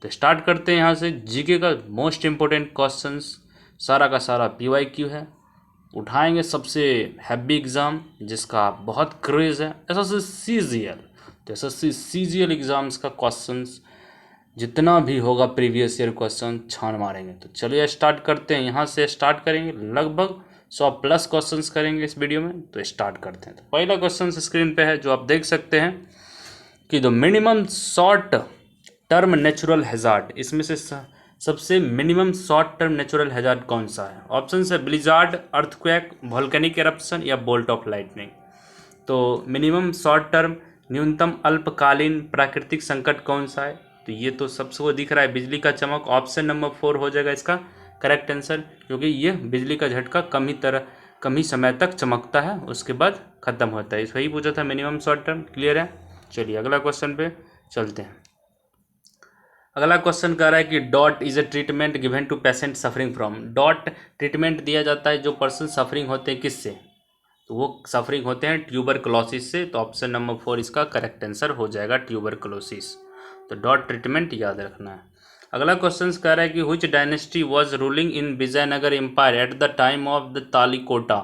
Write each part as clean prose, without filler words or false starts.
तो स्टार्ट करते हैं यहाँ से। जीके का मोस्ट इम्पोर्टेंट क्वेश्चंस सारा का सारा पीवाईक्यू है। उठाएंगे सबसे हैवी एग्ज़ाम जिसका बहुत क्रेज़ है, एसएससी सीजीएल। तो एसएससी सीजीएल एग्ज़ाम्स का क्वेश्चंस जितना भी होगा प्रीवियस ईयर क्वेश्चन छान मारेंगे। तो चलिए स्टार्ट करते हैं। यहाँ से स्टार्ट करेंगे, लगभग 100+ क्वेश्चंस करेंगे इस वीडियो में। तो स्टार्ट करते हैं। तो पहला क्वेश्चन स्क्रीन पे है जो आप देख सकते हैं कि the minimum short term natural hazard, इसमें से सबसे minimum short term natural hazard कौन सा है? ऑप्शन है ब्लिजार्ड, अर्थक्वेक, वोल्केनिक एरप्शन या बोल्ट ऑफ लाइटनिंग। तो मिनिमम शॉर्ट टर्म न्यूनतम अल्पकालीन प्राकृतिक संकट कौन सा है? तो ये तो सबसे वो दिख रहा है, बिजली का चमक। ऑप्शन नंबर 4 हो जाएगा इसका करेक्ट आंसर, क्योंकि ये बिजली का झटका कम ही समय तक चमकता है, उसके बाद खत्म होता है। इस वही पूछा था मिनिमम शॉर्ट टर्म। क्लियर है? चलिए अगला क्वेश्चन पे चलते हैं। अगला क्वेश्चन कह रहा है कि DOT is a treatment given to patient suffering from. DOT treatment दिया जाता है जो पर्सन सफरिंग होते हैं किससे? तो वो सफरिंग होते हैं ट्यूबरकुलोसिस से। तो ऑप्शन नंबर 4 इसका करेक्ट आंसर हो जाएगा, ट्यूबरकुलोसिस। तो डॉट ट्रीटमेंट याद रखना है। अगला क्वेश्चन कह रहा है कि which dynasty was ruling in Vijayanagar empire at the time of the Talikota.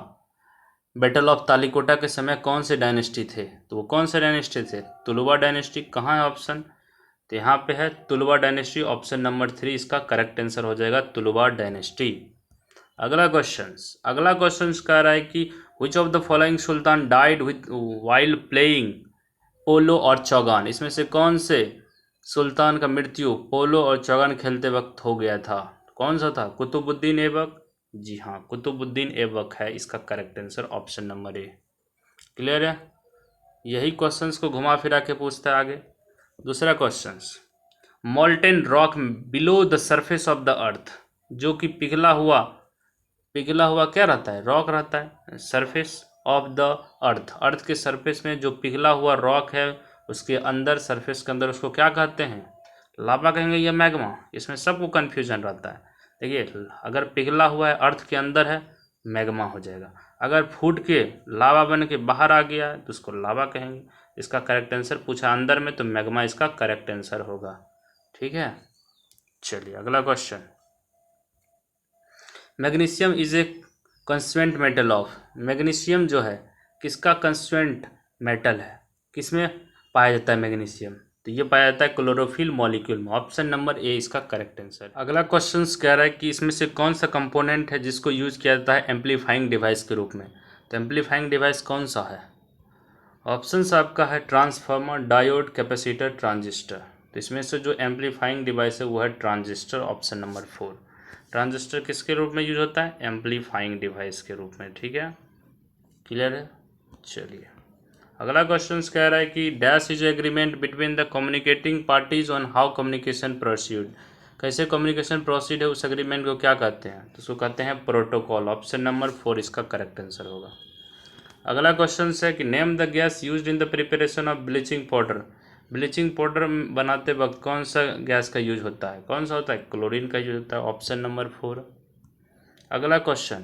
Battle of Talikota के समय कौन से डायनेस्टी थे? तो वो कौन से डायनेस्टी थे? तुलुवा डायनेस्टी। कहाँ है ऑप्शन? तो यहाँ पे है तुलुवा डायनेस्टी। ऑप्शन नंबर 3 इसका करेक्ट आंसर हो जाएगा, तुलुवा डायनेस्टी। अगला क्वेश्चन कह रहा है कि विच of the following Sultan died with while playing पोलो और चौगान। इसमें से कौन से सुल्तान का मृत्यु पोलो और चौगान खेलते वक्त हो गया था? कौन सा था? कुतुबुद्दीन ऐबक। जी हाँ, कुतुबुद्दीन ऐबक है इसका करेक्ट आंसर, ऑप्शन नंबर ए। क्लियर है? यही क्वेश्चंस को घुमा फिरा के पूछता है आगे। दूसरा question, molten rock below the surface of the earth, जो कि पिघला हुआ क्या रहता है? रॉक रहता है। सरफेस ऑफ द अर्थ के सरफेस में जो पिघला हुआ रॉक है उसके अंदर, सरफेस के अंदर, उसको क्या कहते हैं? लावा कहेंगे या मैग्मा? इसमें सबको कन्फ्यूजन रहता है। देखिए, अगर पिघला हुआ है अर्थ के अंदर है, मैग्मा हो जाएगा। अगर फूट के लावा बन के बाहर आ गया है तो उसको लावा कहेंगे। इसका करेक्ट आंसर पूछा अंदर में, तो मैग्मा इसका करेक्ट आंसर होगा। ठीक है, चलिए अगला question. Magnesium is a constituent metal of. Magnesium जो है किसका कंस्टिट्यूएंट मेटल है? किसमें पाया जाता है मैग्नीशियम? तो ये पाया जाता है क्लोरोफिल मॉलिक्यूल में। ऑप्शन नंबर ए इसका करेक्ट आंसर। अगला क्वेश्चन कह रहा है कि इसमें से कौन सा कंपोनेंट है जिसको यूज किया जाता है एम्पलीफाइंग डिवाइस के रूप में? तो एम्पलीफाइंग डिवाइस कौन सा है? ऑप्शन आपका है ट्रांसफार्मर, डायोड, कैपेसिटर, ट्रांजिस्टर। तो इसमें से जो एम्पलीफाइंग डिवाइस है वो है ट्रांजिस्टर, ऑप्शन नंबर 4। ट्रांजिस्टर किसके रूप में यूज होता है? एम्पलीफाइंग डिवाइस के रूप में। ठीक है, क्लियर है? चलिए अगला क्वेश्चन कह रहा है कि dash is agreement between the communicating parties on how communication proceed. कैसे कम्युनिकेशन प्रोसीड है, उस एग्रीमेंट को क्या कहते हैं? तो उसको कहते हैं प्रोटोकॉल। ऑप्शन नंबर 4 इसका करेक्ट आंसर होगा। अगला क्वेश्चन है कि name the gas used in the preparation of bleaching powder. Bleaching powder बनाते वक्त कौन सा गैस का यूज होता है? कौन सा होता है? क्लोरीन का यूज होता है, ऑप्शन नंबर 4। अगला question,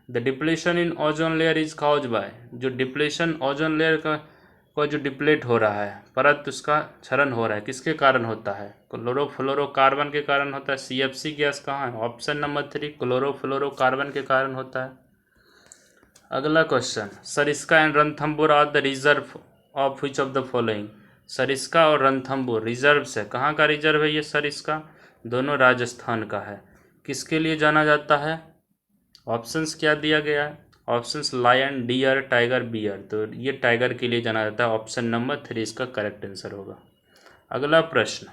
the depletion in ozone layer is cause by. जो डिप्लेशन ओजोन लेयर का जो डिप्लेट हो रहा है, परत उसका क्षरण हो रहा है, किसके कारण होता है? क्लोरोफ्लोरोकार्बन के कारण होता है। सीएफसी गैस कहाँ है? ऑप्शन नंबर 3 क्लोरोफ्लोरोकार्बन के कारण होता है। अगला question, Sariska and Ranthambore are the reserve of which of the following. Sariska और रणथंभौर रिजर्व से, कहाँ का रिजर्व है ये सरिस्का? दोनों राजस्थान का है। किसके लिए जाना जाता है? ऑप्शंस क्या दिया गया है? Options lion, deer, tiger, bear. तो ये टाइगर के लिए जाना जाता है, ऑप्शन नंबर 3 इसका करेक्ट आंसर होगा। अगला प्रश्न,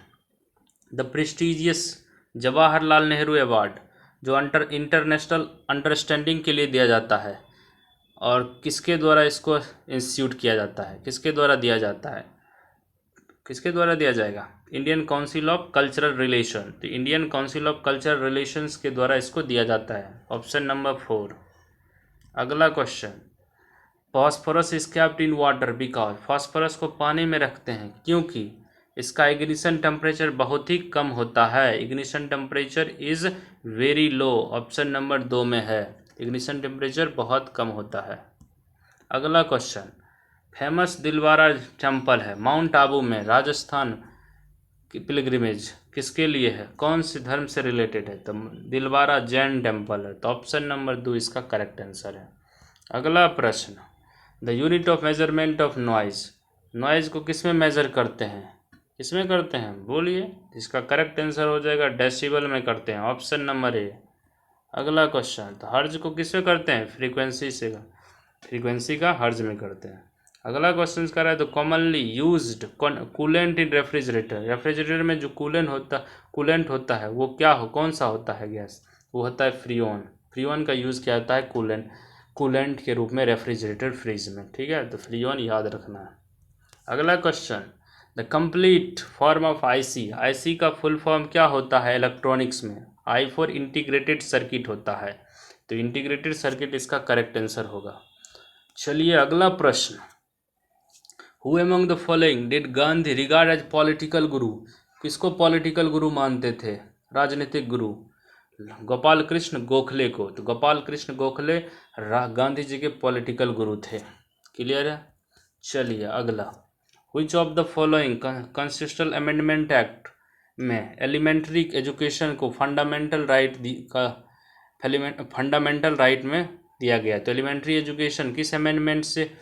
the prestigious Jawaharlal Nehru award जो इंटरनेशनल अंडरस्टैंडिंग के लिए दिया जाता है, और किसके द्वारा इसको इंस्टीट्यूट किया जाता है? किसके द्वारा दिया जाता है? किसके द्वारा दिया जाएगा? Indian council of cultural relation. तो Indian council of cultural relations के द्वारा इसको दिया जाता है, ऑप्शन नंबर 4। अगला question, phosphorus is kept in water because. Phosphorus को पानी में रखते हैं क्योंकि इसका इग्निशन टेम्परेचर बहुत ही कम होता है। Ignition temperature is very low, option number 2 में है। इग्निशन टेम्परेचर बहुत कम होता है। अगला क्वेश्चन, फेमस दिलवारा टेम्पल है माउंट आबू में, राजस्थान की पिलग्रिमेज किसके लिए है, कौन से धर्म से रिलेटेड है, तो दिलवारा जैन टेम्पल है, तो ऑप्शन नंबर 2 इसका करेक्ट आंसर है। अगला प्रश्न, the unit of measurement of noise, noise को किस में मेजर करते हैं, किसमें करते हैं बोलिए, इसका करेक्ट आंसर हो जाएगा डेसिबल में करते हैं, ऑप्शन नंबर ए। अगला क्वेश्चन, तो हर्ज को किस में करते हैं, फ्रीक्वेंसी से, फ्रीक्वेंसी का हर्ज में करते हैं। अगला क्वेश्चन कर रहा है, तो commonly used coolant in refrigerator, refrigerator में जो कूलेंट होता है वो क्या हो, कौन सा होता है गैस, वो होता है फ्रीओन, फ्रीओन का यूज़ किया जाता है कूलेंट के रूप में रेफ्रिजरेटर फ्रिज में, ठीक है, तो फ्रीओन याद रखना है। अगला question, the complete form of IC, IC का फुल फॉर्म क्या होता है इलेक्ट्रॉनिक्स में, आई फॉर इंटीग्रेटेड सर्किट होता है, तो इंटीग्रेटेड सर्किट इसका करेक्ट आंसर होगा। चलिए अगला प्रश्न, who among the following did Gandhi regard as political guru, किसको पॉलिटिकल गुरु मानते थे, राजनीतिक गुरु, गोपाल कृष्ण गोखले को, तो गोपाल कृष्ण गोखले गांधी जी के पॉलिटिकल गुरु थे। क्लियर है। चलिए अगला, which of the following constitutional amendment act में एलिमेंट्री एजुकेशन को फंडामेंटल राइट में दिया गया, तो एलिमेंट्री एजुकेशन किस अमेंडमेंट से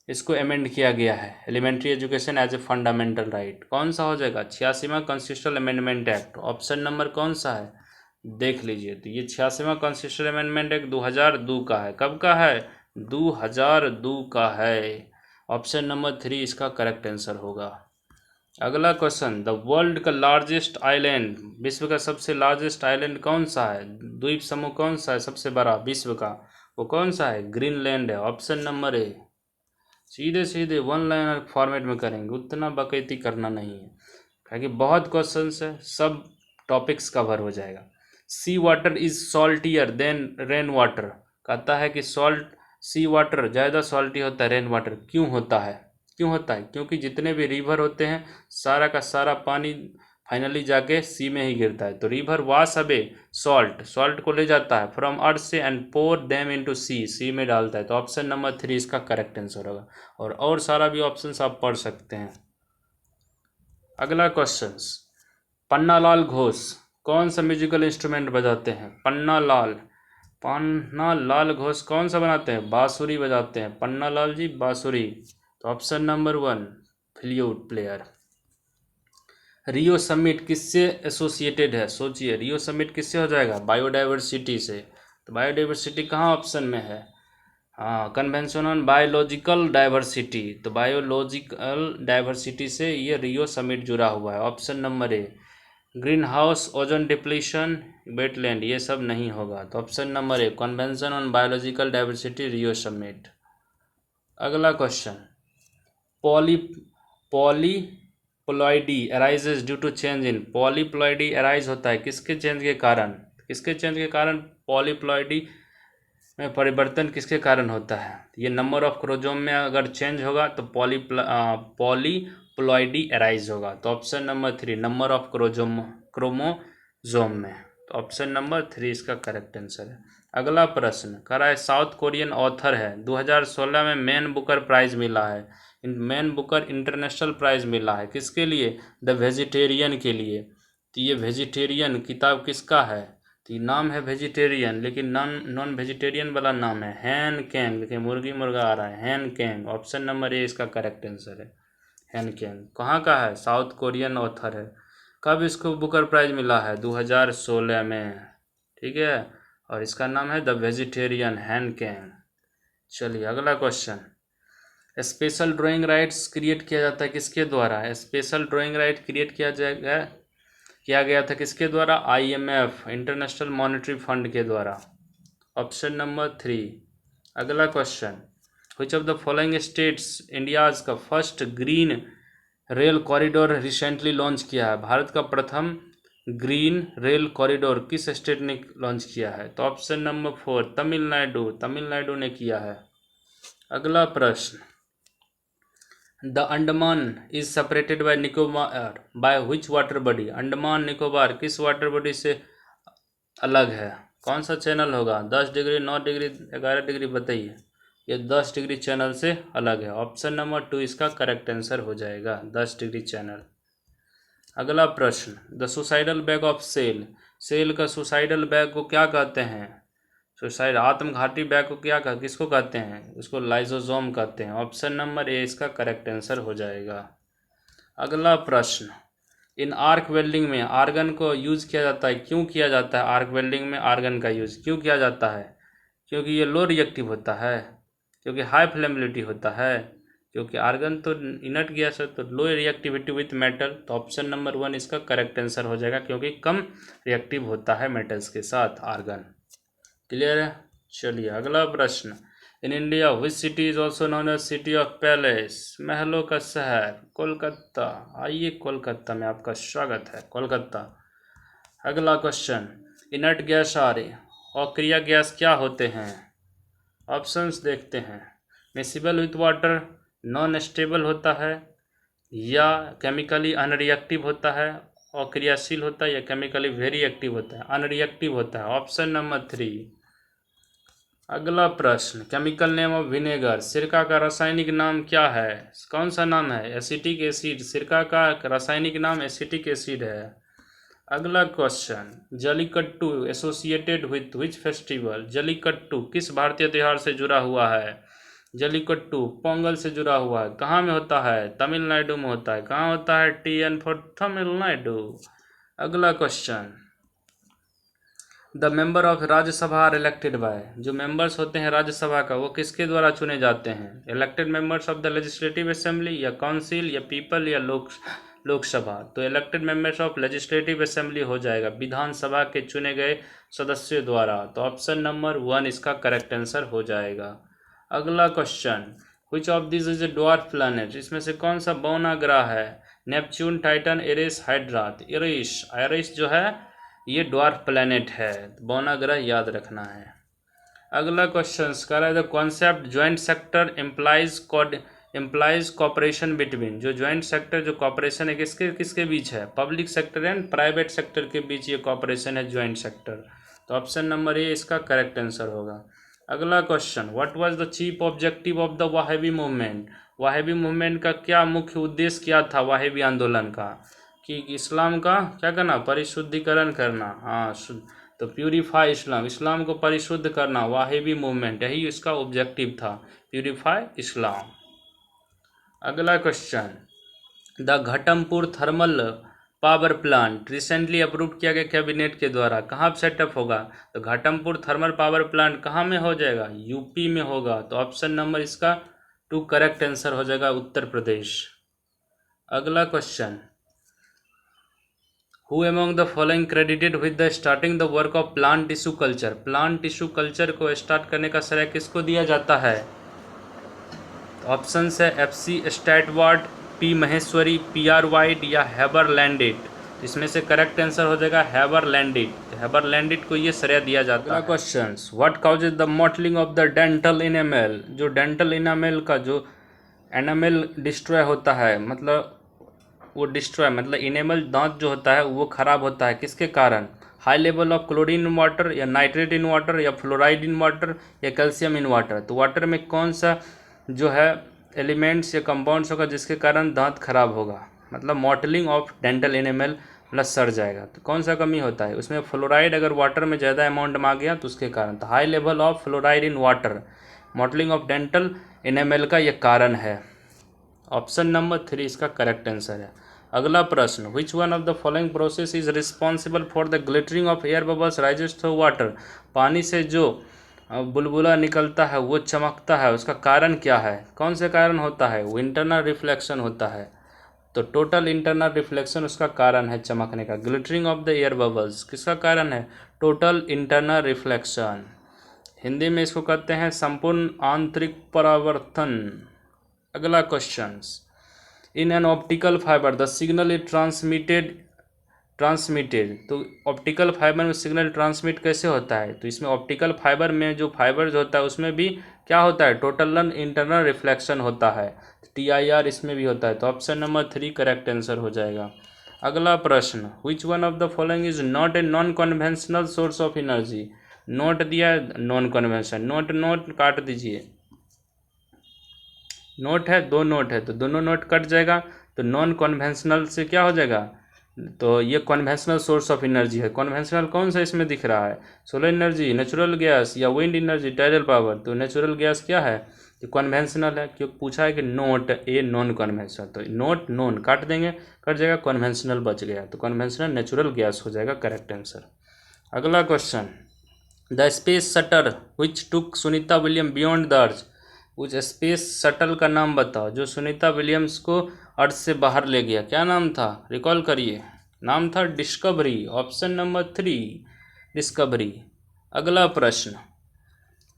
इसको अमेंड किया गया है, elementary education as a fundamental right, कौन सा हो जाएगा, 86वां constitutional amendment act, option number कौन सा है, देख लीजिए, तो ये 86वां कॉन्स्टिट्यूशनल अमेंडमेंट एक्ट 2002 का है, कब का है, 2002 का है, ऑप्शन नंबर 3 इसका करेक्ट आंसर होगा। अगला क्वेश्चन, द वर्ल्ड का लार्जेस्ट आइलैंड, विश्व का सबसे लार्जेस्ट आइलैंड कौन सा है, द्वीप समूह कौन सा है सबसे बड़ा विश्व का, वो कौन सा है, ग्रीनलैंड है, ऑप्शन नंबर ए। सीधे सीधे वन लाइनर फॉर्मेट में करेंगे, उतना बकैती करना नहीं है, क्योंकि बहुत क्वेश्चंस है, सब टॉपिक्स कवर हो जाएगा। Sea water is saltier than rain water, कहता है कि सी वाटर ज़्यादा सॉल्टी होता है रेन वाटर, क्यों होता है, क्यों होता है, क्योंकि जितने भी रिवर होते हैं सारा का सारा पानी फाइनली जाके सी में ही गिरता है, तो रिवर वॉश अवे सॉल्ट को ले जाता है फ्रॉम अर्थ से एंड पोर देम इनटू सी में डालता है, तो ऑप्शन नंबर 3 इसका करेक्ट आंसर होगा, और सारा भी ऑप्शंस आप पढ़ सकते हैं। अगला क्वेश्चन, पन्नालाल घोष कौन सा म्यूजिकल इंस्ट्रूमेंट बजाते हैं, पन्नालाल घोष कौन सा बनाते हैं, बांसुरी बजाते हैं, पन्नालाल जी बांसुरी, तो option number 1 flute player. Rio summit किससे एसोसिएटेड है, सोचिए रियो समिट किससे हो जाएगा, बायोडाइवर्सिटी से, तो बायोडाइवर्सिटी कहाँ ऑप्शन में है, हाँ कन्वेंशन ऑन बायोलॉजिकल डाइवर्सिटी, तो बायोलॉजिकल डाइवर्सिटी से ये रियो समिट जुड़ा हुआ है, option number A. Green house ozone depletion wetland, ये सब नहीं होगा, तो option number A convention on biological diversity Rio summit. अगला question, polyploidy arises due to change in, polyploidy arise होता है किसके चेंज के कारण, पॉलीप्लॉइडी में परिवर्तन किसके कारण होता है, ये नंबर ऑफ क्रोमोसोम में अगर चेंज होगा तो पॉलीप्लॉइडी अराइज होगा, तो option number 3 number of chromosome में, तो ऑप्शन नंबर 3 इसका करेक्ट आंसर है। अगला प्रश्न कह रहा है, साउथ कोरियन ऑथर है, 2016 में मैन बुकर प्राइज मिला है, मैन बुकर इंटरनेशनल प्राइज मिला है किसके लिए, द वेजिटेरियन के लिए, तो ये वेजिटेरियन किताब किसका है, तो ये नाम है वेजिटेरियन, लेकिन नॉन वेजिटेरियन वाला नाम है हैन कैंग, देखिए मुर्गी मुर्गा आ रहा है, हैन कैंग, ऑप्शन नंबर ए इसका करेक्ट आंसर है, हैन कैंग कहाँ का है, साउथ कोरियन ऑथर है, कब इसको बुकर प्राइज मिला है, 2016 में, ठीक है, और इसका नाम है द वेजिटेरियन हैन कैंग। चलिए अगला question, special drawing rights create किया जाता है किसके द्वारा, स्पेशल ड्राइंग राइट क्रिएट किया गया था किसके द्वारा, IMF इंटरनेशनल मॉनेटरी फंड के द्वारा, ऑप्शन नंबर 3। अगला question, which of the following states India's का first green rail corridor recently launch किया है, भारत का प्रथम ग्रीन रेल कॉरिडोर किस स्टेट ने लॉन्च किया है, तो ऑप्शन नंबर 4 तमिलनाडु ने किया है। अगला प्रश्न, the Andaman is separated by Nicobar by which water body, Andaman Nicobar किस वाटर बॉडी से अलग है, कौन सा चैनल होगा, 10 डिग्री 9 डिग्री 11 डिग्री बताइए, ये 10 डिग्री चैनल से अलग है, ऑप्शन नंबर 2 इसका करेक्ट आंसर हो जाएगा, 10 डिग्री चैनल। अगला प्रश्न, the suicidal bag of cell, cell का सुसाइडल बैग को क्या कहते हैं? सुसाइड आत्मघाती बैग को किसको कहते हैं? उसको लाइसोसोम कहते हैं। ऑप्शन नंबर ए इसका करेक्ट आंसर हो जाएगा। अगला प्रश्न, इन आर्क वेल्डिंग में आर्गन को यूज किया जाता है, क्यों किया जाता है? आर्क वेल्डिंग में आर्गन का यूज क्यों किया जाता है? क्योंकि ये लो रिएक्टिव होता है, क्योंकि हाई फ्लेमेबिलिटी होता है, क्योंकि आर्गन तो इनर्ट गैस है तो लो रिएक्टिविटी विथ मेटल। तो ऑप्शन नंबर 1 इसका करेक्ट आंसर हो जाएगा, क्योंकि कम रिएक्टिव होता है मेटल्स के साथ आर्गन। क्लियर है? चलिए अगला प्रश्न, in India which city is also known as city of palace, महलों का शहर? कोलकाता। आइए कोलकाता में आपका स्वागत है, कोलकाता। अगला क्वेश्चन, इनर्ट गैस और अक्रिय गैस क्या होते हैं? ऑप्शंस देखते हैं, मिक्सिबल विथ वाटर, नॉन स्टेबल होता है, या केमिकली अनरिएक्टिव होता है, अक्रियाशील होता है, या केमिकली वेरी एक्टिव होता है? अनरिएक्टिव होता है, ऑप्शन नंबर 3। अगला प्रश्न, केमिकल नेम ऑफ विनेगर, सिरका का रासायनिक नाम क्या है? कौन सा नाम है? एसिटिक एसिड, सिरका का रासायनिक नाम एसिटिक एसिड है। अगला question, Jallikattu associated with which festival, Jallikattu किस भारतीय त्यौहार से जुड़ा हुआ है? जलीकट्टू पोंगल से जुड़ा हुआ है, कहाँ में होता है? तमिलनाडु में होता है। कहाँ होता है? TN for Tamil Nadu. अगला question, the member of Rajya Sabha are elected by, जो मेंबर्स होते हैं राज्यसभा का वो किसके द्वारा चुने जाते हैं? Elected members of the legislative assembly, या काउंसिल, या पीपल, या लोकसभा? तो elected members of legislative assembly हो जाएगा, विधानसभा के चुने गए सदस्यों द्वारा। तो ऑप्शन नंबर 1 इसका करेक्ट आंसर हो जाएगा। अगला question, which of this is a dwarf planet, इसमें से कौन सा बौना ग्रह है? Neptune, Titan, Eris, Hydra. Eris जो है ये ड्वार्फ प्लैनेट है, बौना ग्रह याद रखना है। अगला क्वेश्चन कह रहा है, the concept joint sector implies cooperation between, जो ज्वाइंट सेक्टर जो कॉपरेशन है किसके किसके बीच है? Public sector and private sector के बीच ये कॉपरेशन है, ज्वाइंट सेक्टर। तो ऑप्शन नंबर ए इसका करेक्ट आंसर होगा। अगला question, what was the chief objective of the Wahhabi movement, Wahhabi movement का क्या मुख्य उद्देश्य क्या था वहाबी आंदोलन का? कि इस्लाम का क्या करना? परिशुद्धिकरण करना। हाँ, तो प्यूरिफाई इस्लाम, इस्लाम को परिशुद्ध करना, वहाबी मूवमेंट यही इसका ऑब्जेक्टिव था, प्यूरिफाई इस्लाम। अगला question, the Ghatampur thermal power plant recently approve किया गया कैबिनेट के द्वारा, कहाँ सेटअप होगा? तो घाटमपुर थर्मल पावर प्लांट कहाँ में हो जाएगा? यूपी में होगा। तो ऑप्शन नंबर इसका 2 करेक्ट आंसर हो जाएगा, उत्तर प्रदेश। अगला question, who among the following credited with the starting the work of plant tissue culture, plant tissue culture को स्टार्ट करने का श्रेय किसको दिया जाता है? ऑप्शन है FC स्टैटवार्ट, P Maheshwari, PR white, या हैबर लैंडिट। इसमें से करेक्ट आंसर हो जाएगा हैबर लैंडिट, हैबर लैंडिट को ये श्रेय दिया जाता है। Questions, what causes the mottling of the dental enamel, जो डेंटल इनामेल का जो एनामेल डिस्ट्रॉय होता है, मतलब वो डिस्ट्रॉय मतलब इनेमल दांत जो होता है वो खराब होता है, किसके कारण? High level of chlorine in water, या नाइट्रेट इन वाटर, या फ्लोराइड इन वाटर, या कैल्शियम इन वाटर। तो वाटर में कौन सा जो है एलिमेंट्स या कंपाउंड्स होगा जिसके कारण दांत खराब होगा, मतलब मॉटलिंग ऑफ डेंटल इनेमल मतलब सड़ जाएगा। तो कौन सा कमी होता है उसमें? फ्लोराइड अगर वाटर में ज़्यादा अमाउंट में आ गया तो उसके कारण। तो high level of fluoride in water mottling of dental enamel का ये कारण है। ऑप्शन नंबर 3 इसका करेक्ट आंसर है। अगला प्रश्न, which one of the following process is responsible for the glittering of air bubbles rises through water, पानी से जो बुलबुला निकलता है वो चमकता है, उसका कारण क्या है? कौन से कारण होता है? वो इंटरनल रिफ्लेक्शन होता है। तो टोटल इंटरनल रिफ्लेक्शन उसका कारण है चमकने का। Glittering of the air bubbles किसका कारण है? Total internal reflection. हिंदी में इसको कहते हैं संपूर्ण आंतरिक परावर्तन। अगला question, in an optical fibre the signal is transmitted, तो ऑप्टिकल फाइबर में सिग्नल ट्रांसमिट कैसे होता है? तो इसमें ऑप्टिकल फाइबर में जो फाइबर जो होता है उसमें भी क्या होता है? टोटल इंटरनल रिफ्लेक्शन होता है, TIR इसमें भी होता है। तो ऑप्शन नंबर 3 करेक्ट आंसर हो जाएगा। अगला प्रश्न, which one of the following is not a non conventional source of energy, note दिया नॉन कन्वेंशन, नोट काट दीजिए, नोट है 2 नोट है तो दोनों नोट कट जाएगा, तो नॉन कन्वेंशनल से क्या हो जाएगा? तो ये कन्वेंशनल सोर्स ऑफ एनर्जी है। कन्वेंशनल कौन सा इसमें दिख रहा है? सोलर एनर्जी, नेचुरल गैस या विंड एनर्जी, टाइडल पावर। तो नेचुरल गैस क्या है? ये कन्वेंशनल है, क्योंकि पूछा है कि नोट ए नॉन कन्वेंशनल, तो नोट नॉन काट देंगे, कट जाएगा, कन्वेंशनल बच गया, तो कन्वेंशनल नेचुरल गैस हो जाएगा करेक्ट आंसर। अगला question, the space shuttle which took Sunita William beyond the earth. उस स्पेस शटल का नाम बताओ जो सुनीता विलियम्स को अर्थ से बाहर ले गया, क्या नाम था? रिकॉल करिए, नाम था डिस्कवरी। Option number 3 discovery. अगला प्रश्न,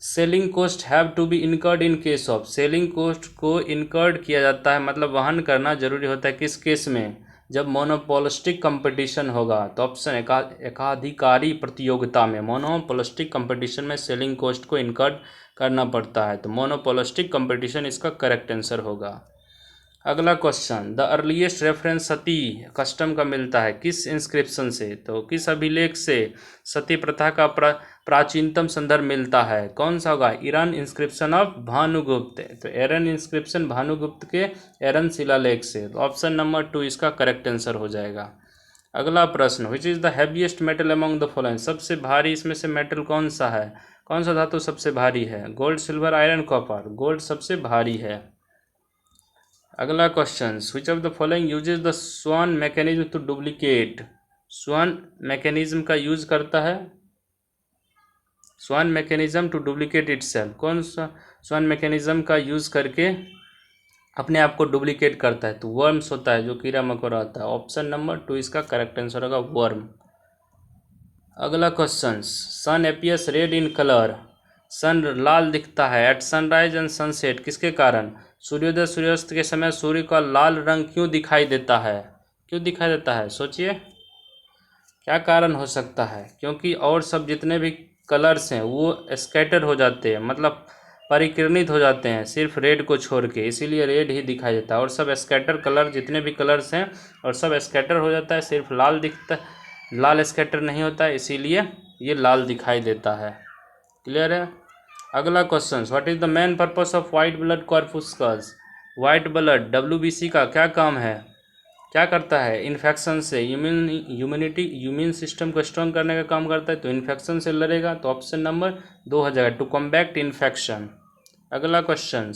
selling cost have to be incurred in case of. Selling cost को इनकर्ड किया जाता है, मतलब वहन करना जरूरी होता है, किस केस में? जब मोनोपोलिस्टिक कंपटीशन होगा। तो ऑप्शन एकाधिकारी प्रतियोगिता में, मोनोपोलिस्टिक कंपटीशन में सेलिंग कोस्ट को इनकर्ड करना पड़ता है, तो मोनोपोलिस्टिक कंपटीशन इसका करेक्ट आंसर होगा। अगला question, the earliest reference Sati custom का मिलता है किस इंस्क्रिप्शन से? तो किस अभिलेख से सती प्रथा का प्राचीनतम संदर्भ मिलता है? कौन सा होगा? Iran inscription of Bhanugupta. तो एरन इंस्क्रिप्शन भानुगुप्त के एरन शिलालेख से। तो ऑप्शन नंबर 2 इसका करेक्ट आंसर हो जाएगा। अगला प्रश्न, which is the heaviest metal among the following. सबसे भारी इसमें से मेटल कौन सा है? कौन सा धातु सबसे भारी है? Gold, silver, iron, copper. Gold सबसे भारी है। अगला question, which of the following uses the swan mechanism to duplicate. Swan mechanism का यूज करता है, swan mechanism to duplicate itself. कौन सा स्वान मैकेनिज्म का यूज करके अपने आप को डुप्लीकेट करता है? तो वर्म्स होता है, जो कीड़ा मकोड़ा होता है। ऑप्शन नंबर 2 इसका करेक्ट आंसर होगा, वर्म। अगला question, sun appears red in colour. Sun लाल दिखता है एट सनराइज एंड सनसेट, किसके कारण? सूर्योदय सूर्यास्त के समय सूर्य का लाल रंग क्यों दिखाई देता है? क्यों दिखाई देता है? सोचिए क्या कारण हो सकता है? क्योंकि और सब जितने भी कलर्स हैं वो स्कैटर हो जाते हैं, मतलब परिकिरणित हो जाते हैं, सिर्फ रेड को छोड़ के, इसीलिए रेड ही दिखाई देता है। और सब स्कैटर कलर, जितने भी कलर्स हैं और सब स्कैटर हो जाता है, सिर्फ लाल दिखता है, लाल स्कैटर नहीं होता है, इसीलिए ये लाल दिखाई देता है। क्लियर है? अगला question, what is the main purpose of white blood corpuscles. White blood WBC का क्या काम है? क्या करता है? इन्फेक्शन से इम्यून सिस्टम को स्ट्रॉन्ग करने का काम करता है, तो इन्फेक्शन से लड़ेगा, तो ऑप्शन नंबर 2 हो जाएगा, टू कॉम्बैक्ट इन्फेक्शन। अगला question,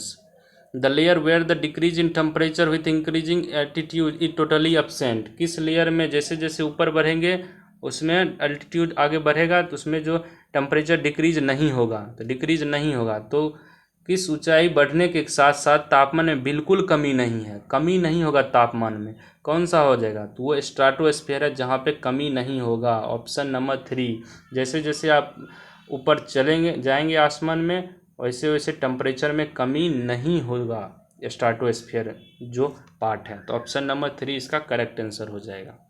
the layer where the decrease in temperature with increasing altitude is totally absent. किस लेयर में जैसे जैसे ऊपर बढ़ेंगे उसमें एल्टीट्यूड आगे बढ़ेगा, तो उसमें जो टेम्परेचर डिक्रीज नहीं होगा, तो डिक्रीज नहीं होगा। तो किस ऊंचाई बढ़ने के साथ साथ तापमान में बिल्कुल कमी नहीं है, कमी नहीं होगा तापमान में, कौन सा हो जाएगा? तो वो स्ट्राटोस्फीयर है, जहाँ पे कमी नहीं होगा। Option number 3। जैसे जैसे आप ऊपर चलेंगे जाएंगे आसमान में, वैसे वैसे टेम्परेचर में कमी नहीं होगा, स्ट्राटोस्फीयर जो पार्ट है। तो ऑप्शन नंबर 3 इसका करेक्ट आंसर हो जाएगा।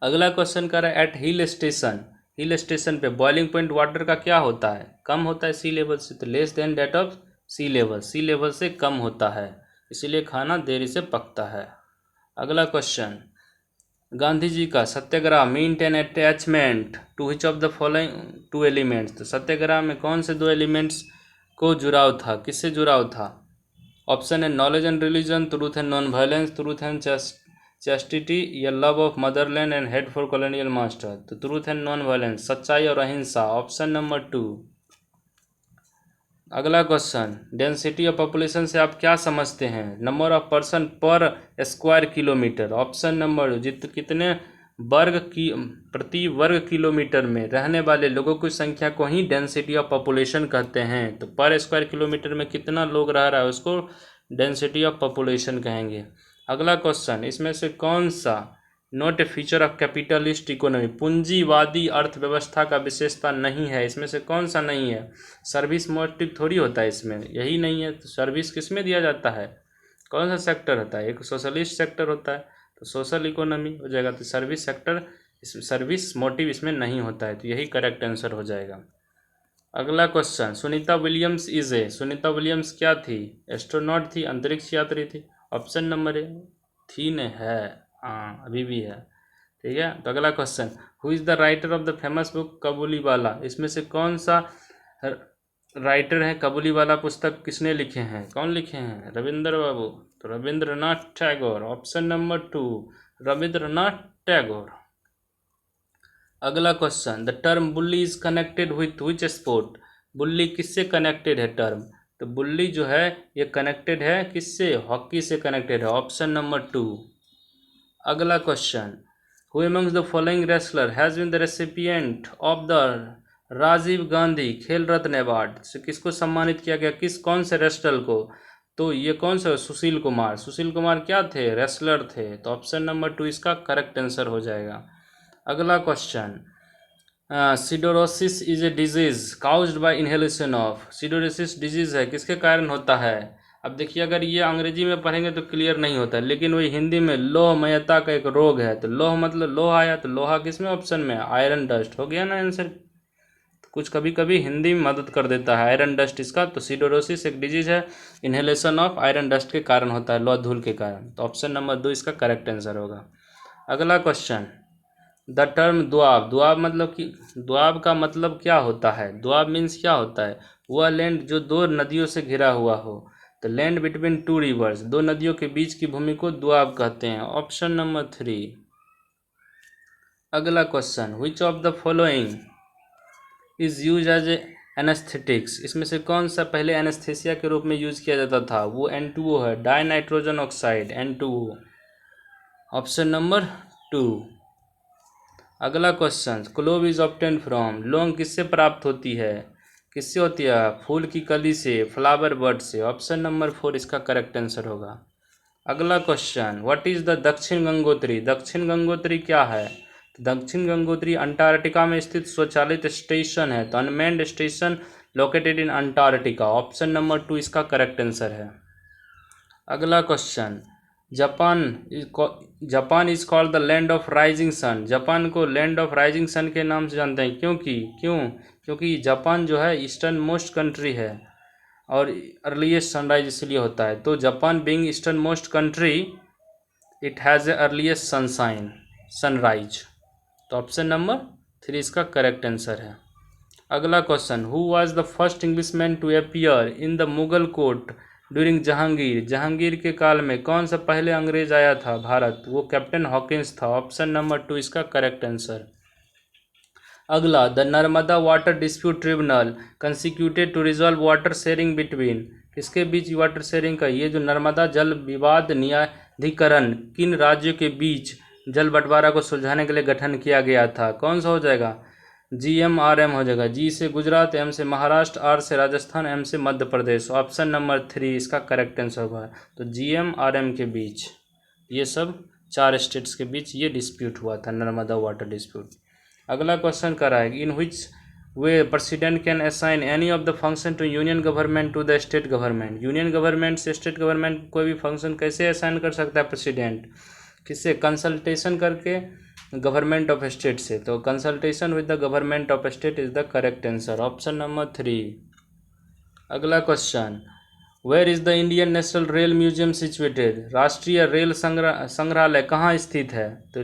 अगला क्वेश्चन कर रहा है, at hill station, hill station पे बॉइलिंग पॉइंट वाटर का क्या होता है? कम होता है सी लेवल से, तो less than that of sea level, sea level से कम होता है, इसीलिए खाना देरी से पकता है। अगला क्वेश्चन, गांधी जी का satyagraha meant an attachment to which of the following 2 elements. तो सत्याग्रह में कौन से 2 एलिमेंट्स को जुड़ाव था, किससे जुड़ाव था? ऑप्शन है knowledge and religion, truth and non violence, truth and chastity, या love of motherland and head for colonial master. तो ट्रूथ एंड नॉन वायलेंस, सच्चाई और अहिंसा, ऑप्शन नंबर 2। अगला क्वेश्चन, डेंसिटी ऑफ पॉपुलेशन से आप क्या समझते हैं? नंबर ऑफ पर्सन पर स्क्वायर किलोमीटर। ऑप्शन नंबर कितने वर्ग की प्रति वर्ग किलोमीटर में रहने वाले लोगों की संख्या को ही डेंसिटी ऑफ पॉपुलेशन कहते हैं। तो पर स्क्वायर किलोमीटर में कितना लोग रह रहा है उसको डेंसिटी ऑफ पॉपुलेशन कहेंगे। अगला क्वेश्चन, इसमें से कौन सा not a feature of capitalist economy, पूंजीवादी अर्थव्यवस्था का विशेषता नहीं है? इसमें से कौन सा नहीं है? सर्विस मोटिव थोड़ी होता है इसमें, यही नहीं है। तो सर्विस किस में दिया जाता है? कौन सा सेक्टर होता है? एक सोशलिस्ट सेक्टर होता है, तो सोशल इकोनॉमी हो जाएगा। तो सर्विस सेक्टर, इसमें सर्विस मोटिव इसमें नहीं होता है, तो यही करेक्ट आंसर हो जाएगा। अगला question, Sunita Williams is a, Sunita Williams क्या थी? एस्ट्रोनॉट थी, अंतरिक्ष यात्री थी। ऑप्शन नंबर ए थी ने है, हाँ अभी भी है, ठीक है। तो अगला question, who is the writer of the famous book Kabuliwala. इसमें से कौन सा राइटर है? काबुलीवाला पुस्तक किसने लिखे हैं? कौन लिखे हैं? रविंद्र बाबू, तो रविंद्रनाथ टैगोर। Option number 2 Rabindranath Tagore. अगला question, the term bully is connected with which sport. Bully किससे कनेक्टेड है टर्म? तो बुल्ली जो है ये कनेक्टेड है किससे? हॉकी से कनेक्टेड है, ऑप्शन नंबर 2। अगला question, who amongst the following wrestler has been the recipient of the Rajiv Gandhi Khel Ratna award. से किसको सम्मानित किया गया, कौन से रेसलर को? तो ये कौन सा? सुशील कुमार। सुशील कुमार क्या थे? रेसलर थे। तो ऑप्शन नंबर 2 इसका करेक्ट आंसर हो जाएगा। अगला question, siderosis is a disease caused by inhalation of. Siderosis disease है किसके कारण होता है? अब देखिए, अगर ये अंग्रेजी में पढ़ेंगे तो क्लियर नहीं होता, लेकिन वही हिंदी में लोहमयता का एक रोग है। तो लोह मतलब लोहा आया, तो लोहा किस में? ऑप्शन में आयरन डस्ट। हो गया ना आंसर। कुछ कभी कभी हिंदी में मदद कर देता है, आयरन डस्ट इसका। तो सिडोरोसिस एक डिजीज है, इनहेलेशन ऑफ आयरन डस्ट के कारण होता है, लौह धूल के कारण। तो ऑप्शन नंबर 2 इसका करेक्ट आंसर होगा। अगला क्वेश्चन, द टर्म द्वाब। द्वाब मतलब कि द्वाब का मतलब क्या होता है? द्वाब मीन्स क्या होता है? वह लैंड जो दो नदियों से घिरा हुआ हो। तो लैंड बिटवीन टू रिवर्स, दो नदियों के बीच की भूमि को द्वाब कहते हैं, ऑप्शन नंबर 3। अगला question, which of the following is use as anaesthetics. इसमें से कौन सा पहले एनेस्थेसिया के रूप में यूज किया जाता था? वो N2O है, die nitrogen oxide, N2O, option number 2। अगला question, clove is obtain from. लौंग किससे प्राप्त होती है? किससे होती है? फूल की कली से, फ्लावर बर्ड से, ऑप्शन नंबर 4 इसका करेक्ट आंसर होगा। अगला क्वेश्चन, व्हाट इज द दक्षिण गंगोत्री। दक्षिण गंगोत्री क्या है? दक्षिण गंगोत्री अंटार्कटिका में स्थित स्वचालित स्टेशन है, तो unmanned station located in Antarctica, option number 2 इसका करेक्ट आंसर है। अगला question, Japan is called the land of rising sun. Japan को लैंड ऑफ राइजिंग सन के नाम से जानते हैं, क्योंकि जापान जो है ईस्टर्न मोस्ट कंट्री है और अर्लीस्ट सनराइज इसलिए होता है। तो Japan being eastern most country, it has a earliest sunrise. तो ऑप्शन नंबर 3 इसका करेक्ट आंसर है। अगला question, who was the first Englishman to appear in the Mughal court during Jahangir. Jahangir के काल में कौन सा पहले अंग्रेज आया था भारत? वो कैप्टन हॉकिंस था, ऑप्शन नंबर 2 इसका करेक्ट आंसर। अगला, the Narmada water dispute tribunal constituted to resolve water sharing between. किसके बीच वाटर शेयरिंग का? ये जो नर्मदा जल विवाद न्यायाधिकरण किन राज्यों के बीच जल बंटवारा को सुलझाने के लिए गठन किया गया था? कौन सा हो जाएगा? GMRM हो जाएगा। जी से गुजरात, M से महाराष्ट्र, R से राजस्थान, M से मध्य प्रदेश, ऑप्शन नंबर 3 इसका करेक्ट आंसर होगा। तो GMRM के बीच, ये सब 4 स्टेट्स के बीच ये डिस्प्यूट हुआ था, नर्मदा वाटर डिस्प्यूट। अगला क्वेश्चन कर रहा है, in which way president can assign any of the function to union government to the state government. Union government से स्टेट गवर्नमेंट कोई भी फंक्शन कैसे असाइन कर सकता है प्रेसिडेंट? किससे? कंसल्टेशन करके, गवर्नमेंट ऑफ स्टेट से। तो consultation with the government of state is the correct answer, option number 3। अगला question, where is the Indian national rail museum situated. राष्ट्रीय रेल संग्रहालय कहाँ स्थित है? तो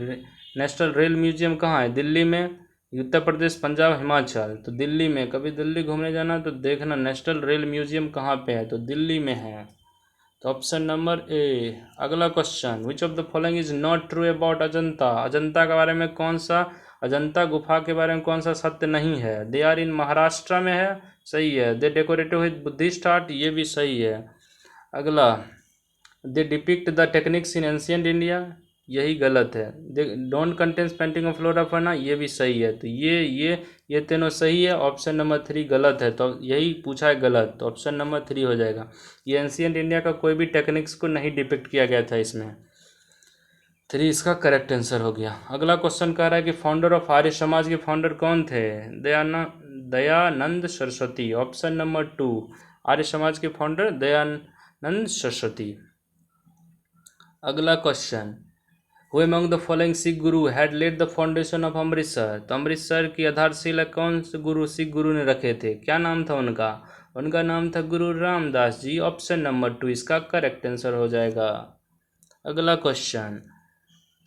नेशनल रेल म्यूजियम कहाँ है? दिल्ली में, उत्तर प्रदेश, पंजाब, हिमाचल। तो दिल्ली में। कभी दिल्ली घूमने जाना तो देखना नेशनल रेल म्यूजियम कहाँ पे है, तो दिल्ली में है। तो ऑप्शन नंबर ए। अगला question, which of the following is not true about Ajanta. Ajanta के बारे में कौन सा, अजंता गुफा के बारे में कौन सा सत्य नहीं है? दे आर इन महाराष्ट्र में है, सही है। They decorated with Buddhist art, ये भी सही है। अगला, they depict the techniques in ancient India, यही गलत है। They don't contains painting of flora fauna, ये भी सही है। तो ये तीनों सही है, ऑप्शन नंबर 3 गलत है। तो यही पूछा है गलत, तो ऑप्शन नंबर 3 हो जाएगा। ये एंशियंट इंडिया का कोई भी टेक्निक्स को नहीं डिपिक्ट किया गया था इसमें, 3 इसका करेक्ट आंसर हो गया। अगला क्वेश्चन कह रहा है कि फाउंडर ऑफ आर्य समाज के फाउंडर कौन थे? Dayanand Saraswati, option number 2। आर्य समाज के फाउंडर दयानंद सरस्वती। अगला question, who among the following Sikh guru had led the foundation of Amritsar. तो अमृतसर की आधारशिला कौन से गुरु, सिख गुरु ने रखे थे? क्या नाम था उनका? उनका नाम था गुरु रामदास जी, ऑप्शन नंबर 2 इसका करेक्ट आंसर हो जाएगा। अगला क्वेश्चन,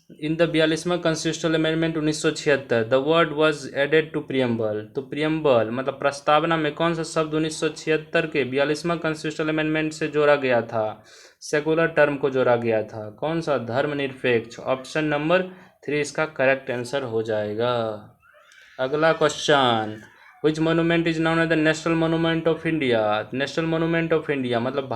इन द 42वां constitutional amendment 1976 the word was added to preamble. तो प्रियम्बल मतलब प्रस्तावना में कौन सा शब्द 1976 के 42वां कॉन्स्टिट्यूशनल अमेंडमेंट से जोड़ा गया था? सेकुलर टर्म को जोड़ा गया था। कौन सा? धर्मनिरपेक्ष। ऑप्शन नंबर 3 इसका करेक्ट आंसर हो जाएगा। अगला question, which monument is known as the national monument of India? National monument of India मतलब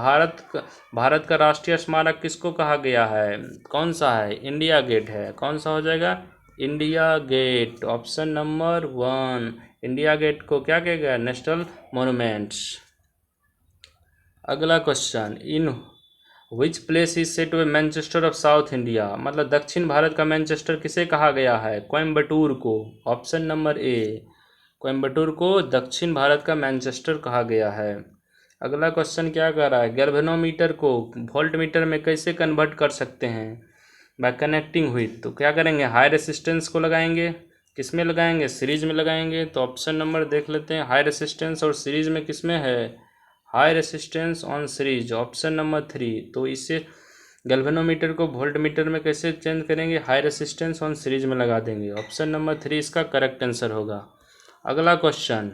भारत का राष्ट्रीय स्मारक किसको कहा गया है? कौन सा है? इंडिया गेट है। कौन सा हो जाएगा? India gate. Option number 1 India gate को क्या कहा गया? National monuments. अगला question, in which place is set to Manchester of south India? मतलब दक्षिण भारत का मैनचेस्टर किसे कहा गया है? कोयम्बटूर को। ऑप्शन नंबर ए कोयम्बटूर को दक्षिण भारत का मैनचेस्टर कहा गया है। अगला क्वेश्चन क्या कर रहा है? गैल्वेनोमीटर को वोल्ट मीटर में कैसे कन्वर्ट कर सकते हैं? Bye connecting with. तो क्या करेंगे? हाई रेसिस्टेंस को लगाएंगे। किस में लगाएंगे? सीरीज में लगाएंगे। तो ऑप्शन नंबर देख लेते हैं, हाई रेसिस्टेंस और सीरीज में किस में है? High resistance on series. Option number 3। तो इससे गैल्वेनोमीटर को वोल्ट मीटर में कैसे चेंज करेंगे? हाई रेसिस्टेंस ऑन सीरीज में लगा देंगे। ऑप्शन नंबर 3 इसका करेक्ट आंसर होगा। अगला question,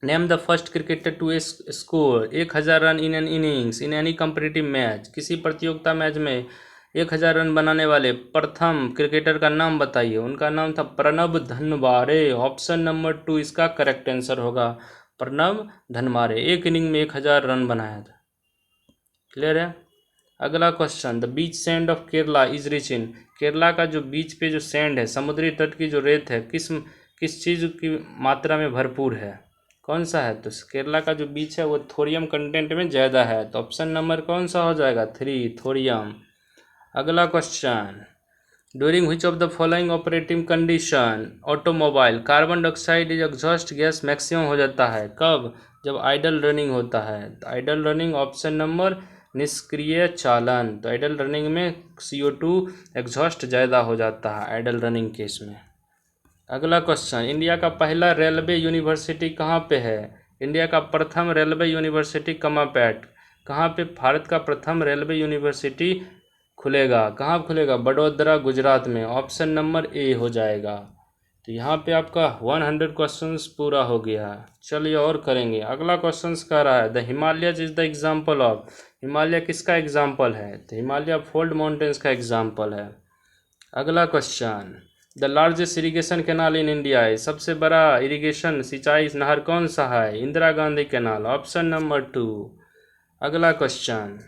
name the first cricketer to score 1000 run in an innings in any competitive match. किसी प्रतियोगिता मैच में 1000 रन बनाने वाले प्रथम क्रिकेटर का नाम बताइए। उनका नाम था प्रणब धनवारे। ऑप्शन नंबर 2 इसका करेक्ट आंसर होगा। प्रणब धनवारे एक इनिंग में 1000 रन बनाया था। क्लियर है? अगला question, the beach sand of Kerala is rich in. Kerala का जो बीच पे जो सैंड है, समुद्री तट की जो रेत है, किस चीज़ की मात्रा में भरपूर है? कौन सा है? तो केरला का जो बीच है वो थोरियम कंटेंट में ज़्यादा है। तो ऑप्शन नंबर कौन सा हो जाएगा? 3 थोरियम। अगला question, during which of the following operating condition automobile carbon dioxide is exhaust gas maximum हो जाता है? कब? जब आइडल रनिंग होता है। तो आइडल रनिंग ऑप्शन नंबर निष्क्रिय चालन। तो आइडल रनिंग में CO2 एग्जॉस्ट ज़्यादा हो जाता है आइडल रनिंग केस में। अगला क्वेश्चन, इंडिया का पहला रेलवे यूनिवर्सिटी कहाँ पे है? इंडिया का प्रथम रेलवे यूनिवर्सिटी कहाँ पे भारत का प्रथम रेलवे यूनिवर्सिटी खुलेगा? कहाँ खुलेगा? बड़ोदरा गुजरात में। ऑप्शन नंबर ए हो जाएगा। तो यहाँ पे आपका 100 क्वेश्चंस पूरा हो गया है। चलिए और करेंगे। अगला क्वेश्चंस कह रहा है, the Himalayas is the example of. Himalaya किसका एग्जाम्पल है? तो हिमालय फोल्ड माउंटेन्स का एग्जाम्पल है। अगला question, the largest irrigation canal in India है। सबसे बड़ा इरीगेशन सिंचाई नहर कौन सा है? Indira Gandhi canal. Option number 2। अगला question,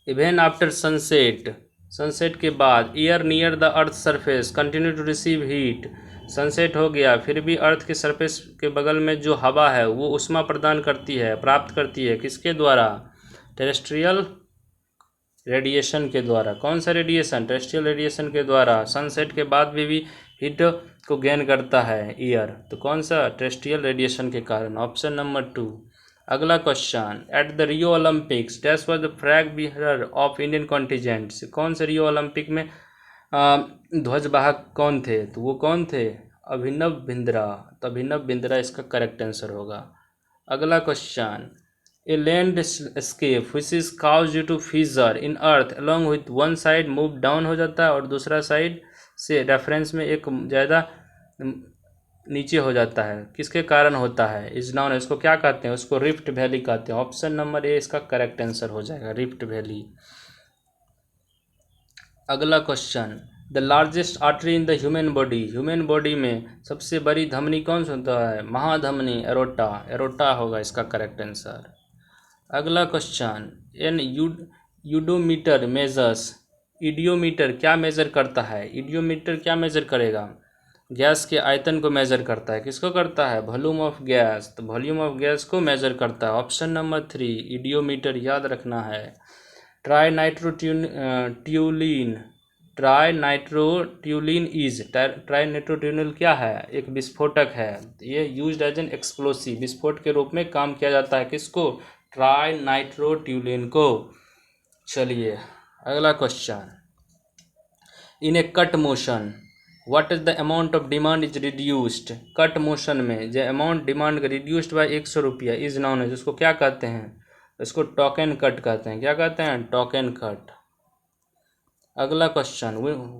even after sunset, sunset के बाद air near the earth surface continue to receive heat. Sunset हो गया फिर भी अर्थ के सरफेस के बगल में जो हवा है वो उष्मा प्रदान करती है, प्राप्त करती है। किसके द्वारा? टेरेस्ट्रियल रेडिएशन के द्वारा। कौन सा रेडिएशन? टेरेस्ट्रियल रेडिएशन के द्वारा। सनसेट के बाद भी हीट को गेन करता है एयर। तो कौन सा? टेरेस्ट्रियल रेडिएशन के कारण। Option number 2। अगला question, at the Rio Olympics dash was the flag bearer of Indian contingent. कौन से रियो ओलंपिक में ध्वजवाहक कौन थे? तो वो कौन थे? अभिनव बिंद्रा। तो अभिनव बिंद्रा इसका करेक्ट आंसर होगा। अगला question, a landscape which is cause due to fissure in earth along with one side move down हो जाता है और दूसरा साइड से रेफरेंस में एक ज़्यादा नीचे हो जाता है। किसके कारण होता है? इस नाउन इसको क्या कहते हैं? उसको रिफ्ट वैली कहते हैं। ऑप्शन नंबर ए इसका करेक्ट आंसर हो जाएगा, रिफ्ट वैली। अगला question, the largest artery in the human body. Human body में सबसे बड़ी धमनी कौन सा होता है? महाधमनी, एरोटा। एरोटा होगा इसका करेक्ट आंसर। अगला क्वेश्चन, एन यूडोमीटर मेजर्स। ईडियोमीटर क्या मेजर करता है? ईडियोमीटर क्या मेजर करेगा? गैस के आयतन को मेजर करता है। किसको करता है? Volume of gas. तो वॉल्यूम ऑफ गैस को मेजर करता है। ऑप्शन नंबर 3 ईडियोमीटर याद रखना है। ट्राई नाइट्रोट्यूलिन। ट्राई नाइट्रोट्यूलिन क्या है? एक विस्फोटक है। ये यूज्ड एज एन एक्सप्लोसिव, विस्फोट के रूप में काम किया जाता है। किसको? ट्राई नाइट्रोट्यूलिन को। चलिए अगला question, in A cut motion what is the amount of demand is reduced. Cut motion में जो अमाउंट डिमांड रिड्यूस्ड बाय 100 रुपया इज नाउन है, जिसको क्या कहते हैं? इसको टोकन कट कहते हैं। क्या कहते हैं? Token cut. अगला question,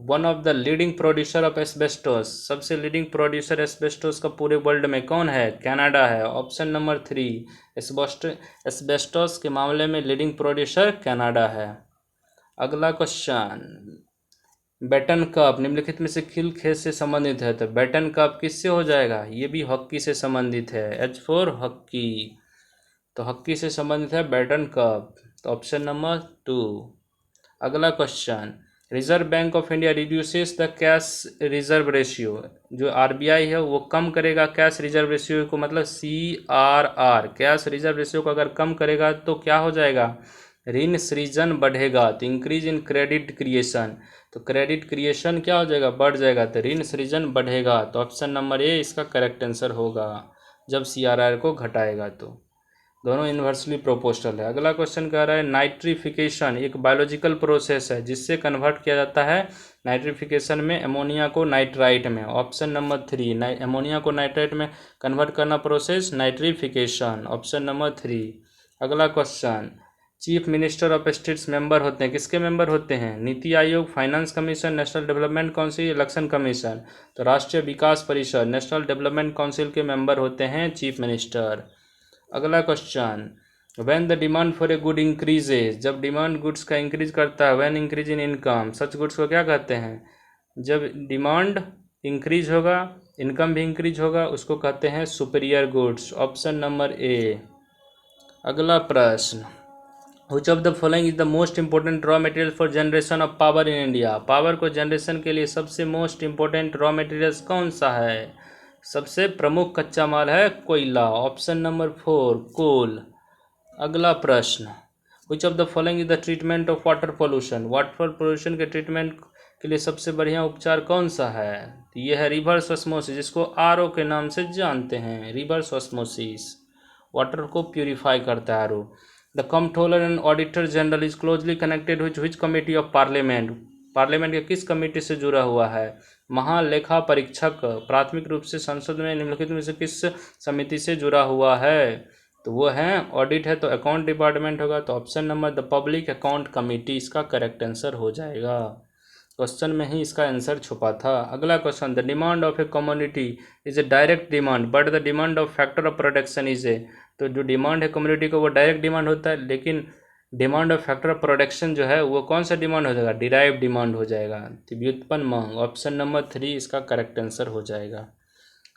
one of the leading producer of asbestos, सबसे लीडिंग प्रोड्यूसर एस्बेस्टोस का पूरे वर्ल्ड में कौन है? कनाडा है। ऑप्शन नंबर 3, एस्बेस्टोस के मामले में लीडिंग प्रोड्यूसर कनाडा है। अगला क्वेश्चन, बैटन कप निम्नलिखित में से किल खेल से संबंधित है? तो बैटन कप किससे हो जाएगा? ये भी हॉकी से संबंधित है। H4 हॉकी, तो हॉकी से संबंधित है बैटन कप, तो ऑप्शन नंबर 2। अगला question, reserve bank of India reduces the cash reserve ratio, जो आरबीआई है वो कम करेगा कैश रिजर्व रेशियो को, मतलब CRR, कैश रिजर्व रेशियो को अगर कम करेगा तो क्या हो जाएगा? ऋण सृजन बढ़ेगा, तो इंक्रीज इन क्रेडिट क्रिएशन, तो क्रेडिट क्रिएशन क्या हो जाएगा? बढ़ जाएगा, तो ऋण सृजन बढ़ेगा, तो ऑप्शन नंबर ए इसका करेक्ट आंसर होगा, जब CRR को घटाएगा तो। दोनों इन्वर्सली प्रोपोर्शनल है। अगला क्वेश्चन कह रहा है, नाइट्रिफिकेशन एक बायोलॉजिकल प्रोसेस है जिससे कन्वर्ट किया जाता है नाइट्रिफिकेशन में अमोनिया को नाइट्राइट में। ऑप्शन नंबर 3, अमोनिया को नाइट्राइट में कन्वर्ट करना प्रोसेस नाइट्रिफिकेशन, ऑप्शन नंबर 3। अगला question, chief minister of states member होते हैं, किसके मेंबर होते हैं? NITI Aayog, finance commission, national development council, election commission, तो राष्ट्रीय विकास परिषद, नेशनल डेवलपमेंट काउंसिल के मेंबर होते हैं चीफ मिनिस्टर। अगला question, when the demand for a good increases, जब डिमांड गुड्स का इंक्रीज करता है, when increase in income, such goods को क्या कहते हैं? जब डिमांड इंक्रीज होगा, इनकम भी इंक्रीज होगा, उसको कहते हैं superior goods, option number A. अगला प्रश्न, which of the following is the most important raw material for generation of power in India, power को जनरेशन के लिए सबसे मोस्ट इंपॉर्टेंट रॉ मटेरियल्स कौन सा है? सबसे प्रमुख कच्चा माल है कोयला, ऑप्शन नंबर 4 कोल। अगला प्रश्न, which of the following is the treatment of water pollution, water pollution के ट्रीटमेंट के लिए सबसे बढ़िया उपचार कौन सा है? तो ये है रिवर्स ऑस्मोसिस, जिसको RO के नाम से जानते हैं, रिवर्स ऑस्मोसिस, वाटर को प्यूरिफाई करता है RO। The controller and auditor general is closely connected which committee of parliament, parliament के किस कमेटी से जुड़ा हुआ है? महालेखा परीक्षक प्राथमिक रूप से संसद में निम्नलिखित में से किस समिति से जुड़ा हुआ है? तो वो है ऑडिट है तो अकाउंट डिपार्टमेंट होगा, तो option number the public account committee इसका करेक्ट आंसर हो जाएगा। क्वेश्चन में ही इसका आंसर छुपा था। अगला question, the demand of a community is a direct demand but the demand of factor of production is a, तो जो डिमांड है कम्युनिटी को वो डायरेक्ट डिमांड होता है, लेकिन demand of factor of production जो है वो कौन सा डिमांड हो जाएगा? डिराइव डिमांड हो जाएगा, तो व्युत्पन्न मांग, ऑप्शन नंबर 3 इसका करेक्ट आंसर हो जाएगा।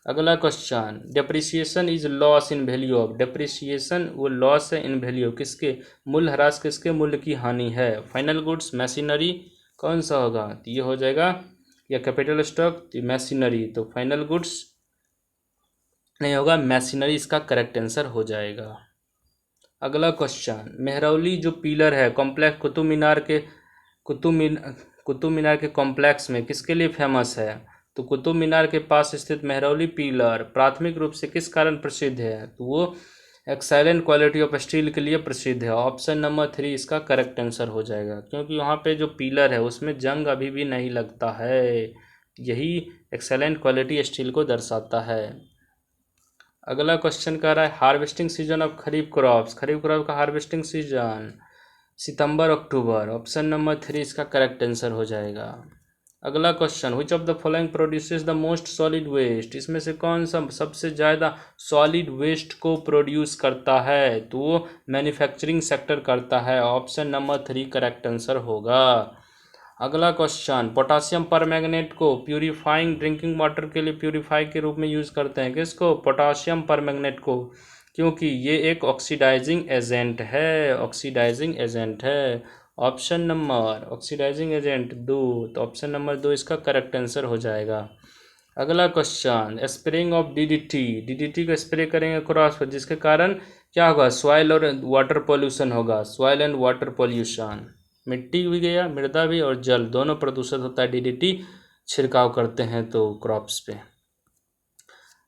अगला question, depreciation is loss in value of, depreciation वो लॉस है इन वैल्यू, किसके? मूल्य ह्रास, किसके? मूल्य की हानि है। फाइनल गुड्स, मशीनरी, कौन सा होगा? तो ये हो जाएगा, या कैपिटल स्टॉक, मशीनरी, तो फाइनल गुड्स नहीं होगा, मशीनरी इसका करेक्ट आंसर हो जाएगा। अगला क्वेश्चन, मेहरौली जो पिलर है कॉम्प्लेक्स कुतुब मीनार के कॉम्प्लेक्स में किसके लिए फेमस है? तो कुतुब मीनार के पास स्थित मेहरौली पिलर प्राथमिक रूप से किस कारण प्रसिद्ध है? तो वो एक्साइलेंट क्वालिटी ऑफ स्टील के लिए प्रसिद्ध है, ऑप्शन नंबर 3 इसका करेक्ट आंसर हो जाएगा, क्योंकि वहाँ पे जो पिलर है उसमें जंग अभी भी नहीं लगता है, यही एक्सेलेंट क्वालिटी स्टील को दर्शाता है। अगला क्वेश्चन कह रहा है, harvesting season of kharif crops, kharif crop का हार्वेस्टिंग सीजन सितंबर अक्टूबर, ऑप्शन नंबर 3 इसका करेक्ट आंसर हो जाएगा। अगला question, which of the following produces the most solid waste, इसमें से कौन सा सबसे ज़्यादा सॉलिड वेस्ट को प्रोड्यूस करता है? तो वो मैन्युफैक्चरिंग सेक्टर करता है, ऑप्शन नंबर 3 करेक्ट आंसर होगा। अगला क्वेश्चन, पोटासियम परमैंगनेट को प्यूरिफाइंग ड्रिंकिंग वाटर के लिए प्यूरिफाई के रूप में यूज़ करते हैं, किसको? पोटासियम परमैंगनेट को, क्योंकि ये एक ऑक्सीडाइजिंग एजेंट है, ऑक्सीडाइजिंग एजेंट है, ऑप्शन नंबर ऑक्सीडाइजिंग एजेंट 2, तो ऑप्शन नंबर 2 इसका करेक्ट आंसर हो जाएगा। अगला क्वेश्चन, स्प्रेइंग ऑफ डीडीटी को स्प्रे करेंगे क्रॉस पर, जिसके कारण क्या होगा? सॉइल और वाटर पॉल्यूशन होगा, सॉइल एंड वाटर पॉल्यूशन, मिट्टी भी गया, मृदा भी और जल दोनों प्रदूषित होता है डीडीटी छिड़काव करते हैं तो क्रॉप्स पे।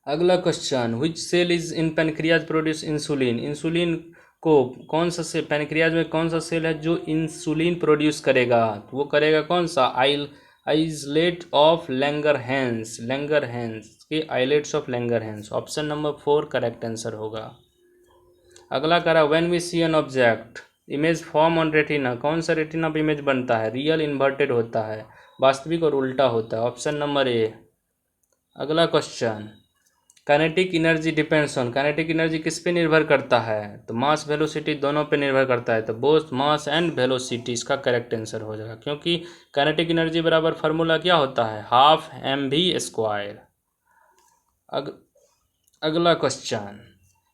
अगला question, which cell is in pancreas produce insulin, insulin को कौन सा से पैनक्रियाज में कौन सा सेल है जो इंसुलिन प्रोड्यूस करेगा? तो वो करेगा कौन सा? आइसलेट ऑफ लैंगरहैंस, लैंगरहैंस के islets of Langerhans, option number 4 correct answer होगा। अगला कह रहा, when we see an object image form on retina, कौन सा रेटिना पे इमेज बनता है? रियल इन्वर्टेड होता है, वास्तविक और उल्टा होता है। Option number A. अगला question, kinetic energy depends on, kinetic energy किस पे निर्भर करता है? तो मास वेलोसिटी दोनों पे निर्भर करता है, तो बोथ मास एंड वेलोसिटी इसका करेक्ट आंसर हो जाएगा, क्योंकि काइनेटिक एनर्जी बराबर फार्मूला क्या होता है? Half mv²। अगला question,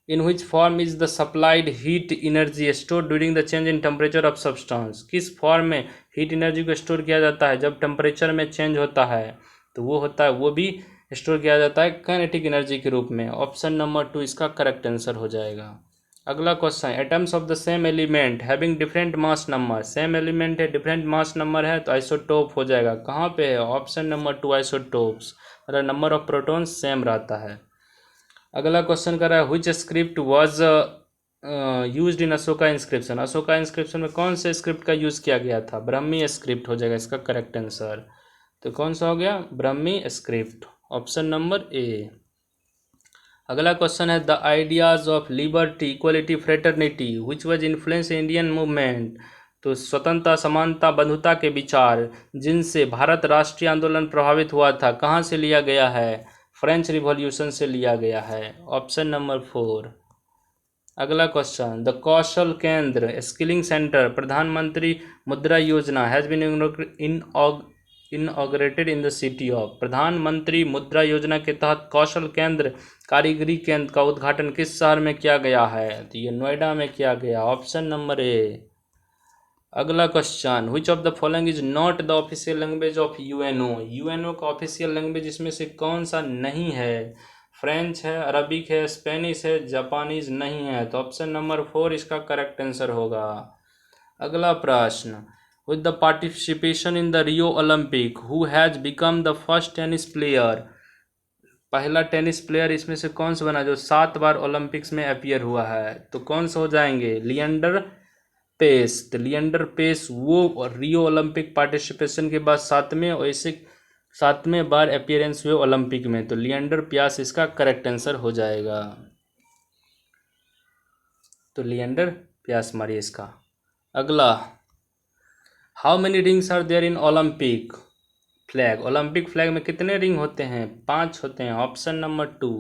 in which form is the supplied heat energy store during the change in temperature of substance, किस फॉर्म में हीट एनर्जी को स्टोर किया जाता है जब टेम्परेचर में चेंज होता है? तो वो होता है, वो भी स्टोर किया जाता है काइनेटिक एनर्जी के रूप में। ऑप्शन नंबर 2 इसका करेक्ट आंसर हो जाएगा। अगला question, atoms of the same element having different mass number, same element है डिफरेंट मास नंबर है तो आइसोटोप हो जाएगा। कहाँ पे है? ऑप्शन नंबर 2 आइसोटोप्स, मतलब नंबर ऑफ प्रोटॉन्स सेम रहता है। अगला क्वेश्चन कर रहा है, which script was used in Ashoka inscription, Ashoka inscription में कौन से स्क्रिप्ट का यूज़ किया गया था? ब्राह्मी स्क्रिप्ट हो जाएगा इसका करेक्ट आंसर। तो कौन सा हो गया? Brahmi script, option number A. अगला क्वेश्चन है, the ideas of liberty equality fraternity which was influence Indian movement, तो स्वतंत्रता समानता बंधुता के विचार जिनसे भारत राष्ट्रीय आंदोलन प्रभावित हुआ था, कहाँ से लिया गया है? फ्रेंच रिवॉल्यूशन से लिया गया है, ऑप्शन नंबर 4। अगला क्वेश्चन, द कौशल केंद्र skilling centre Pradhan Mantri Mudra Yojana has been inaugurated in the city of, Pradhan Mantri Mudra योजना के तहत कौशल केंद्र कारीगरी केंद्र का उद्घाटन किस शहर में किया गया है? तो ये नोएडा में किया गया, ऑप्शन नंबर ए। अगला question, which of the following is not the official language of UNO, UNO का ऑफिशियल लैंग्वेज इसमें से कौन सा नहीं है? फ्रेंच है, अरबिक है, स्पेनिश है, जापानीज नहीं है, तो ऑप्शन नंबर 4 इसका करेक्ट आंसर होगा। अगला प्रश्न, with the participation in the Rio Olympic who has become the first tennis player, पहला टेनिस प्लेयर इसमें से कौन सा बना जो 7 बार ओलंपिक्स में अपीयर हुआ है? तो कौन सा हो जाएंगे? लिएंडर पेस, तो लिएंडर पेस वो रियो ओलंपिक पार्टिसिपेशन के बाद 7वें और ऐसे 7वें बार अपीयरेंस हुए ओलंपिक में, तो लिएंडर प्यास इसका करेक्ट आंसर हो जाएगा। तो लिएंडर प्यास मारिए इसका। अगला, how many rings are there in Olympic flag, Olympic flag में कितने रिंग होते हैं? 5 होते हैं, ऑप्शन नंबर 2।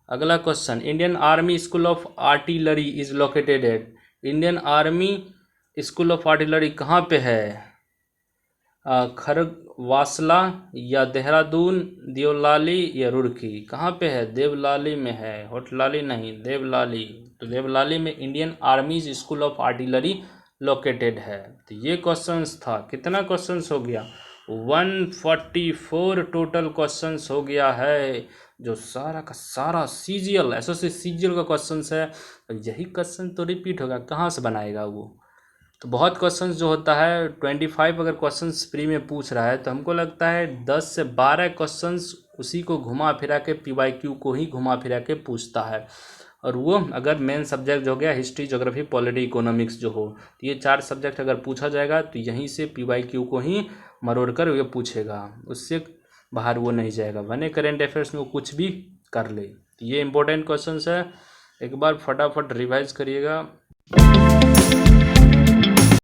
अगला question, Indian army school of artillery is located at, Indian army school of artillery कहाँ पे है? खरगवासला या देहरादून, देवलाली या रुड़की, कहाँ पे है? देवलाली में है, होटलाली नहीं, देवलाली। तो देवलाली में Indian आर्मीज school of artillery located है। तो ये क्वेश्चंस था, कितना क्वेश्चंस हो गया? 144 टोटल क्वेश्चंस हो गया है, जो सारा का सारा सीजीएल एसएससी सीजीएल का क्वेश्चंस है। यही क्वेश्चन तो रिपीट होगा, कहाँ से बनाएगा वो? तो बहुत क्वेश्चंस जो होता है 25 अगर क्वेश्चंस प्री में पूछ रहा है तो हमको लगता है 10 से 12 क्वेश्चंस उसी को घुमा फिरा के पीवाईक्यू को ही घुमा फिरा के पूछता है। और वो अगर मेन सब्जेक्ट जो हो गया हिस्ट्री, ज्योग्राफी, पॉलिटी, इकोनॉमिक्स जो हो, तो ये 4 सब्जेक्ट अगर पूछा जाएगा तो यहीं से पीवाईक्यू को ही मरोड़ कर ये पूछेगा, उससे बाहर वो नहीं जाएगा। बने करेंट अफेयर्स में वो कुछ भी कर ले। तो ये इंपॉर्टेंट क्वेश्चन है, एक बार फटाफट रिवाइज करिएगा।